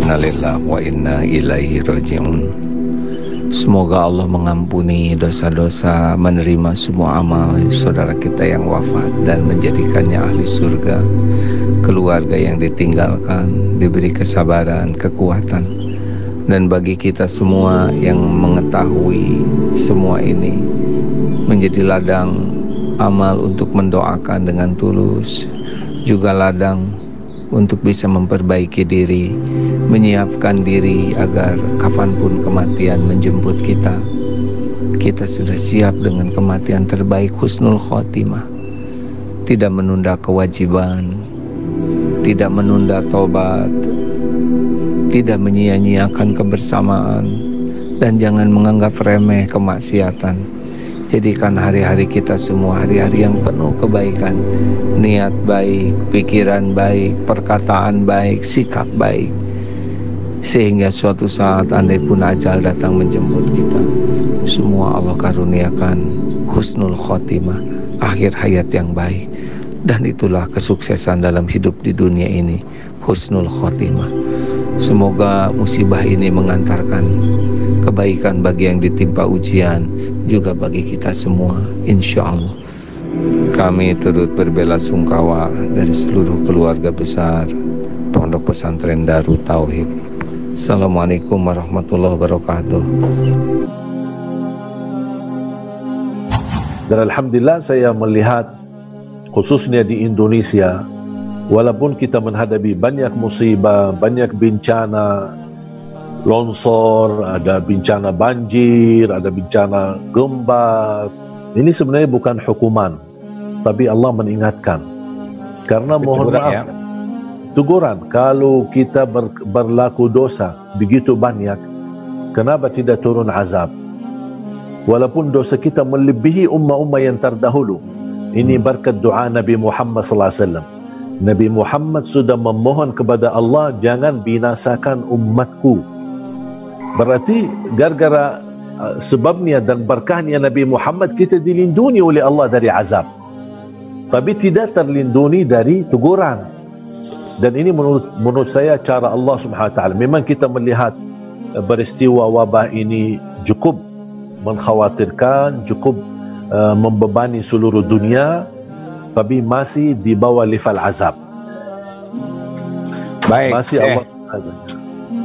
Innalillahi wa inna ilaihi raji'un. Semoga Allah mengampuni dosa-dosa, menerima semua amal saudara kita yang wafat dan menjadikannya ahli surga. Keluarga yang ditinggalkan diberi kesabaran, kekuatan. Dan bagi kita semua yang mengetahui semua ini menjadi ladang amal untuk mendoakan dengan tulus, juga ladang untuk bisa memperbaiki diri, menyiapkan diri agar kapanpun kematian menjemput kita, kita sudah siap dengan kematian terbaik, husnul khotimah. Tidak menunda kewajiban, tidak menunda tobat, tidak menyia-nyiakan kebersamaan, dan jangan menganggap remeh kemaksiatan. Jadikan hari-hari kita semua hari-hari yang penuh kebaikan, niat baik, pikiran baik, perkataan baik, sikap baik, sehingga suatu saat andai pun ajal datang menjemput kita, semua Allah karuniakan husnul khotimah, akhir hayat yang baik. Dan itulah kesuksesan dalam hidup di dunia ini, husnul khotimah. Semoga musibah ini mengantarkan kebaikan bagi yang ditimpa ujian, juga bagi kita semua, insya Allah. Kami turut berbelasungkawa dari seluruh keluarga besar Pondok Pesantren Darut Tauhid. Assalamualaikum warahmatullahi wabarakatuh. Dan alhamdulillah saya melihat khususnya di Indonesia, walaupun kita menghadapi banyak musibah, banyak bencana, longsor, ada bencana banjir, ada bencana gempa. Ini sebenarnya bukan hukuman, tapi Allah mengingatkan. Karena mohon maaf, teguran. Kalau kita berlaku dosa begitu banyak, kenapa tidak turun azab? Walaupun dosa kita melebihi ummah-ummah yang terdahulu. Ini berkat doa Nabi Muhammad SAW. Nabi Muhammad sudah memohon kepada Allah, jangan binasakan umatku. Berarti gara-gara sebabnya dan berkahnya Nabi Muhammad, kita dilindungi oleh Allah dari azab, tapi tidak terlindungi dari teguran. Dan ini menurut saya cara Allah Subhanahu Wa Taala. Memang kita melihat peristiwa wabah ini cukup mengkhawatirkan, cukup membebani seluruh dunia, tapi masih di bawah level azab. Baik, masih Allah Subhanahu.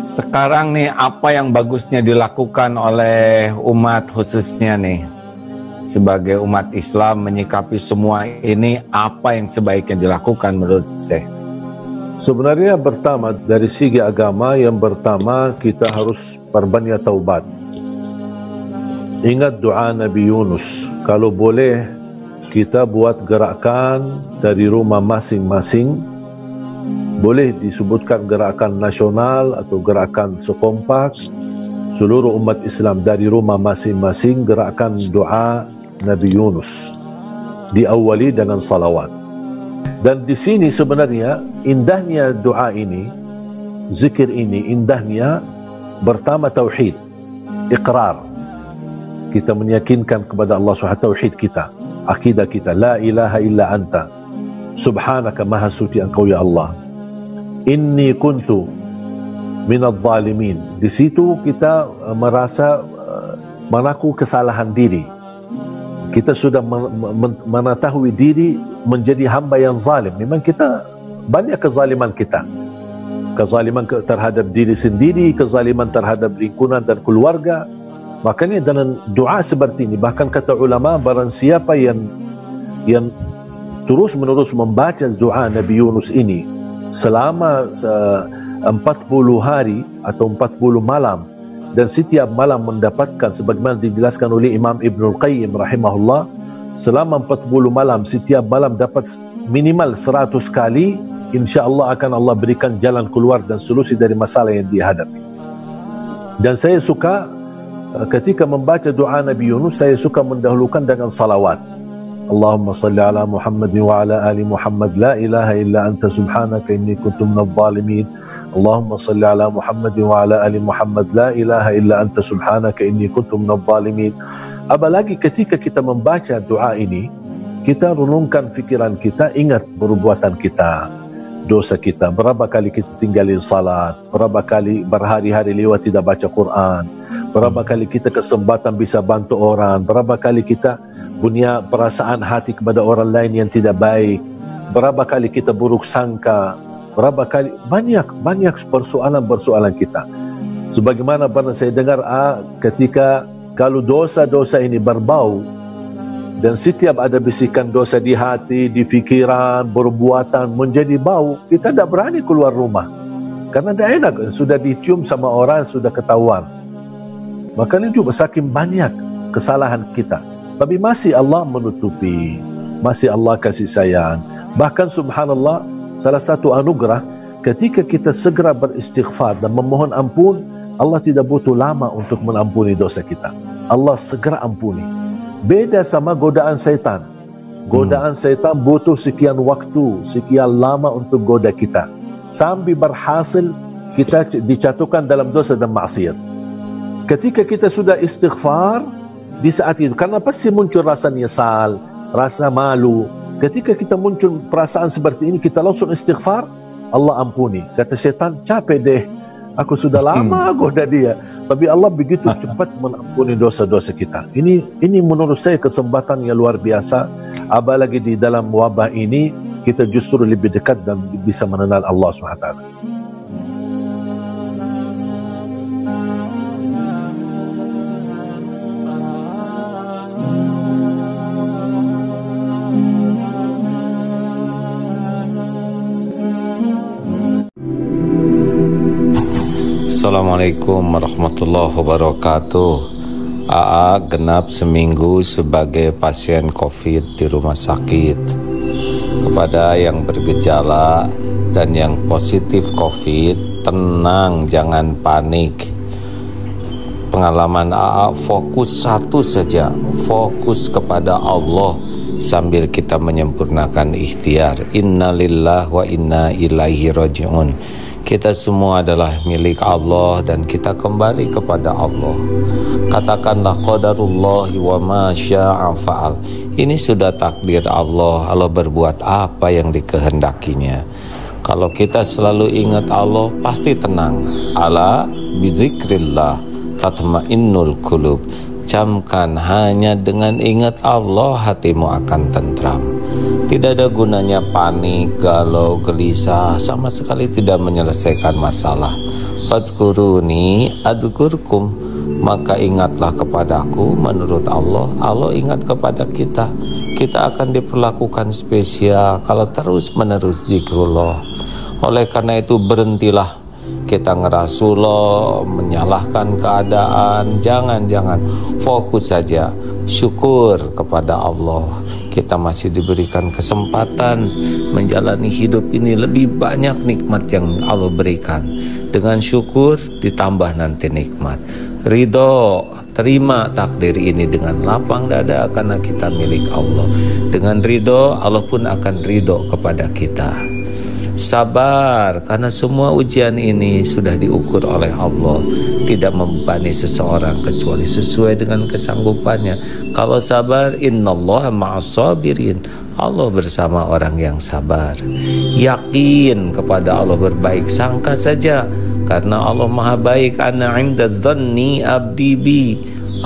Sekarang nih, apa yang bagusnya dilakukan oleh umat khususnya nih sebagai umat Islam menyikapi semua ini, apa yang sebaiknya dilakukan menurut saya? Sebenarnya pertama dari segi agama, yang pertama kita harus perbanyak taubat. Ingat doa Nabi Yunus, kalau boleh kita buat gerakan dari rumah masing-masing. Boleh disebutkan gerakan nasional atau gerakan sekompak seluruh umat Islam dari rumah masing-masing, gerakan doa Nabi Yunus diawali dengan salawat. Dan di sini sebenarnya indahnya doa ini, zikir ini, indahnya pertama tauhid, iqrar. Kita meyakinkan kepada Allah SWT tauhid kita, akidah kita, la ilaha illa anta subhanaka, maha suci engkau ya Allah, inni kuntu minadh zalimin. Di situ kita merasa mengaku kesalahan diri. Kita sudah mengetahui diri menjadi hamba yang zalim. Memang kita banyak kezaliman kita. Kezaliman terhadap diri sendiri, kezaliman terhadap lingkungan dan keluarga. Makanya dalam doa seperti ini, bahkan kata ulama, barang siapa yang terus-menerus membaca doa Nabi Yunus ini selama 40 hari atau 40 malam, dan setiap malam mendapatkan, sebagaimana dijelaskan oleh Imam Ibnul Qayyim rahimahullah, selama 40 malam, setiap malam dapat minimal 100 kali, insya-Allah akan Allah berikan jalan keluar dan solusi dari masalah yang dihadapi. Dan saya suka ketika membaca doa Nabi Yunus, saya suka mendahulukan dengan salawat. Allahumma salli ala Muhammad wa ala ali Muhammad, la ilaha illa anta subhanaka inni kuntu minadh zalimin. Allahumma salli ala Muhammad wa ala ali Muhammad, la ilaha illa anta subhanaka inni kuntu minadh zalimin. Apalagi ketika kita membaca doa ini, kita renungkan fikiran kita, ingat perbuatan kita. dosa kita, berapa kali kita tinggalin salat, berapa kali berhari-hari lewat tidak baca Quran, berapa kali kita kesempatan bisa bantu orang, berapa kali kita punya perasaan hati kepada orang lain yang tidak baik, berapa kali kita buruk sangka, berapa kali, banyak persoalan kita. Sebagaimana pernah saya dengar ketika kalau dosa-dosa ini berbau dan setiap ada bisikan dosa di hati, di fikiran, perbuatan menjadi bau, kita tidak berani keluar rumah karena tidak enak, sudah dicium sama orang, sudah ketahuan. Makanya juga saking banyak kesalahan kita, tapi masih Allah menutupi, masih Allah kasih sayang. Bahkan subhanallah, salah satu anugerah ketika kita segera beristighfar dan memohon ampun, Allah tidak butuh lama untuk mengampuni dosa kita. Allah segera ampuni. Beda sama godaan setan. Godaan setan butuh sekian waktu, sekian lama untuk goda kita, sampai berhasil kita dijatuhkan dalam dosa dan maksiat. Ketika kita sudah istighfar, di saat itu, karena pasti muncul rasa nyesal, rasa malu. Ketika kita muncul perasaan seperti ini, kita langsung istighfar, Allah ampuni. Kata setan, capek deh, aku sudah lama goda dia. Tapi Allah begitu cepat mengampuni dosa-dosa kita. Ini menurut saya kesempatan yang luar biasa. Apalagi di dalam wabah ini, kita justru lebih dekat dan bisa mengenal Allah SWT. Assalamualaikum warahmatullahi wabarakatuh. AA genap seminggu sebagai pasien COVID di rumah sakit. Kepada yang bergejala dan yang positif COVID, tenang, jangan panik. Pengalaman AA fokus satu saja, fokus kepada Allah sambil kita menyempurnakan ikhtiar. Innalillahi wa inna ilaihi raji'un. Kita semua adalah milik Allah dan kita kembali kepada Allah. Katakanlah qadarullahi wa ma syaa fa'al. Ini sudah takdir Allah. Allah berbuat apa yang dikehendakinya. Kalau kita selalu ingat Allah, pasti tenang. Ala bizikrillah tatmainnul qulub. Camkan, hanya dengan ingat Allah hatimu akan tentram. Tidak ada gunanya panik, galau, gelisah, sama sekali tidak menyelesaikan masalah. Fadhkuruni adzkurkum, maka ingatlah kepadaku. Menurut Allah, Allah ingat kepada kita. Kita akan diperlakukan spesial kalau terus menerus zikrullah. Oleh karena itu berhentilah kita ngerasullah, menyalahkan keadaan. Jangan, fokus saja, syukur kepada Allah. Kita masih diberikan kesempatan menjalani hidup ini, lebih banyak nikmat yang Allah berikan. Dengan syukur ditambah nanti nikmat. Ridho, terima takdir ini dengan lapang dada karena kita milik Allah. Dengan ridho, Allah pun akan ridho kepada kita. Sabar, karena semua ujian ini sudah diukur oleh Allah. Tidak membebani seseorang kecuali sesuai dengan kesanggupannya. Kalau sabar, innallaha ma'as-sabirin. Allah bersama orang yang sabar. Yakin kepada Allah, berbaik sangka saja, karena Allah maha baik. Ana 'inda dzanni abdi bi.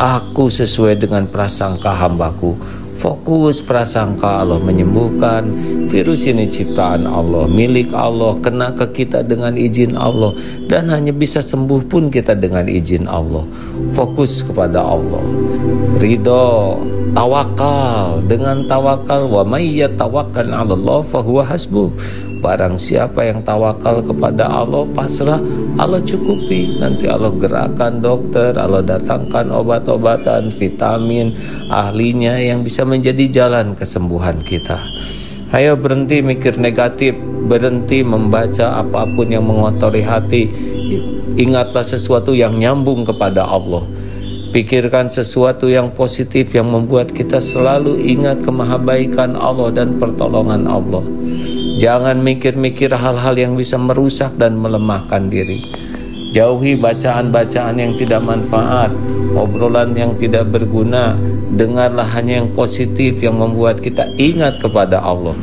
Aku sesuai dengan prasangka hambaku. Fokus prasangka, Allah menyembuhkan. Virus ini ciptaan Allah, milik Allah, kena ke kita dengan izin Allah, dan hanya bisa sembuh pun kita dengan izin Allah. Fokus kepada Allah. Ridho, tawakal. Dengan tawakal, wa may yatawakkal 'alallah fahuwa hasbuh. Barang siapa yang tawakal kepada Allah, pasrah, Allah cukupi. Nanti Allah gerakkan dokter, Allah datangkan obat-obatan, vitamin, ahlinya yang bisa menjadi jalan kesembuhan kita. Ayo berhenti mikir negatif, berhenti membaca apapun yang mengotori hati. Ingatlah sesuatu yang nyambung kepada Allah. Pikirkan sesuatu yang positif yang membuat kita selalu ingat kemahabaikan Allah dan pertolongan Allah. Jangan mikir-mikir hal-hal yang bisa merusak dan melemahkan diri. Jauhi bacaan-bacaan yang tidak manfaat, obrolan yang tidak berguna. Dengarlah hanya yang positif yang membuat kita ingat kepada Allah.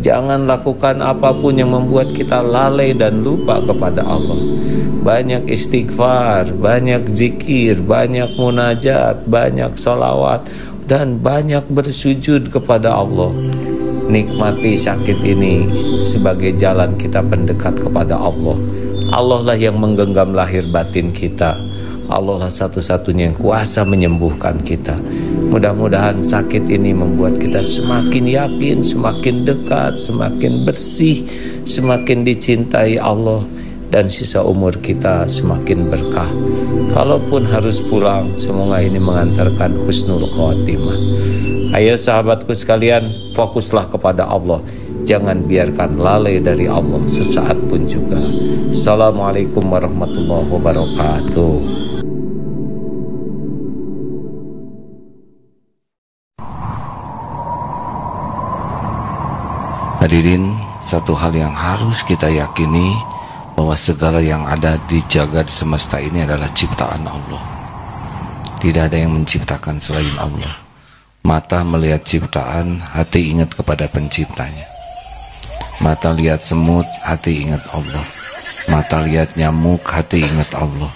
Jangan lakukan apapun yang membuat kita lalai dan lupa kepada Allah. Banyak istighfar, banyak zikir, banyak munajat, banyak sholawat, dan banyak bersujud kepada Allah. Nikmati sakit ini sebagai jalan kita pendekat kepada Allah. Allah lah yang menggenggam lahir batin kita. Allah lah satu-satunya yang kuasa menyembuhkan kita. Mudah-mudahan sakit ini membuat kita semakin yakin, semakin dekat, semakin bersih, semakin dicintai Allah, dan sisa umur kita semakin berkah. Kalaupun harus pulang, semoga ini mengantarkan husnul khotimah. Ayo sahabatku sekalian, fokuslah kepada Allah. Jangan biarkan lalai dari Allah sesaat pun juga. Assalamualaikum warahmatullahi wabarakatuh. Hadirin, satu hal yang harus kita yakini, bahwa segala yang ada di jagat semesta ini adalah ciptaan Allah. Tidak ada yang menciptakan selain Allah. Mata melihat ciptaan, hati ingat kepada penciptanya. Mata lihat semut, hati ingat Allah. Mata lihat nyamuk, hati ingat Allah.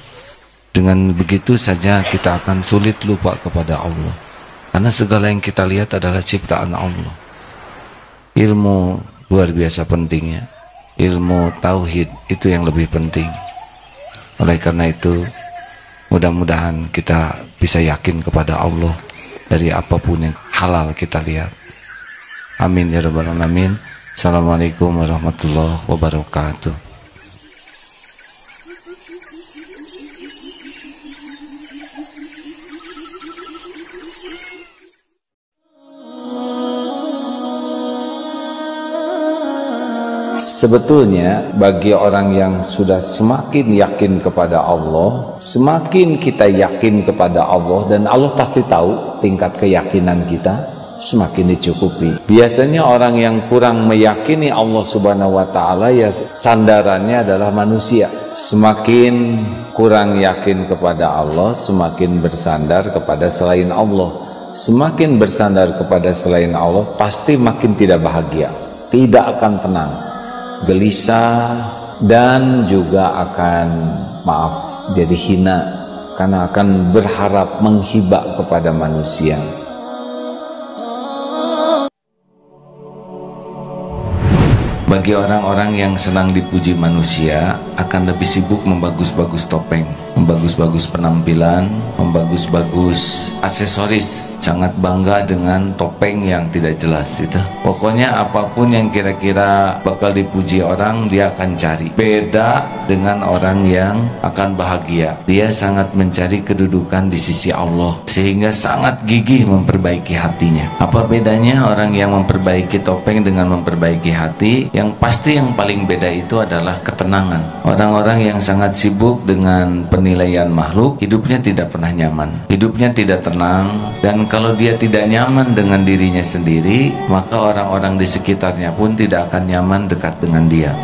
Dengan begitu saja kita akan sulit lupa kepada Allah, karena segala yang kita lihat adalah ciptaan Allah. Ilmu luar biasa pentingnya. Ilmu tauhid itu yang lebih penting. Oleh karena itu, mudah-mudahan kita bisa yakin kepada Allah dari apapun yang halal kita lihat. Amin ya rabbal alamin. Assalamualaikum warahmatullahi wabarakatuh. Sebetulnya bagi orang yang sudah semakin yakin kepada Allah, semakin kita yakin kepada Allah, dan Allah pasti tahu tingkat keyakinan kita, semakin dicukupi. Biasanya orang yang kurang meyakini Allah Subhanahu wa Ta'ala, ya sandarannya adalah manusia. Semakin kurang yakin kepada Allah, semakin bersandar kepada selain Allah. Semakin bersandar kepada selain Allah, pasti makin tidak bahagia, tidak akan tenang, gelisah, dan juga akan jadi hina, karena akan berharap menghibah kepada manusia. Bagi orang-orang yang senang dipuji manusia, akan lebih sibuk membagus-bagus topeng, membagus-bagus penampilan, membagus-bagus aksesoris. Sangat bangga dengan topeng yang tidak jelas itu. Pokoknya apapun yang kira-kira bakal dipuji orang, dia akan cari. Beda dengan orang yang akan bahagia. Dia sangat mencari kedudukan di sisi Allah, sehingga sangat gigih memperbaiki hatinya. Apa bedanya orang yang memperbaiki topeng dengan memperbaiki hati? Yang pasti yang paling beda itu adalah ketenangan. Orang-orang yang sangat sibuk dengan penilaian makhluk, hidupnya tidak pernah nyaman, hidupnya tidak tenang. Dan kalau dia tidak nyaman dengan dirinya sendiri, maka orang-orang di sekitarnya pun tidak akan nyaman dekat dengan dia.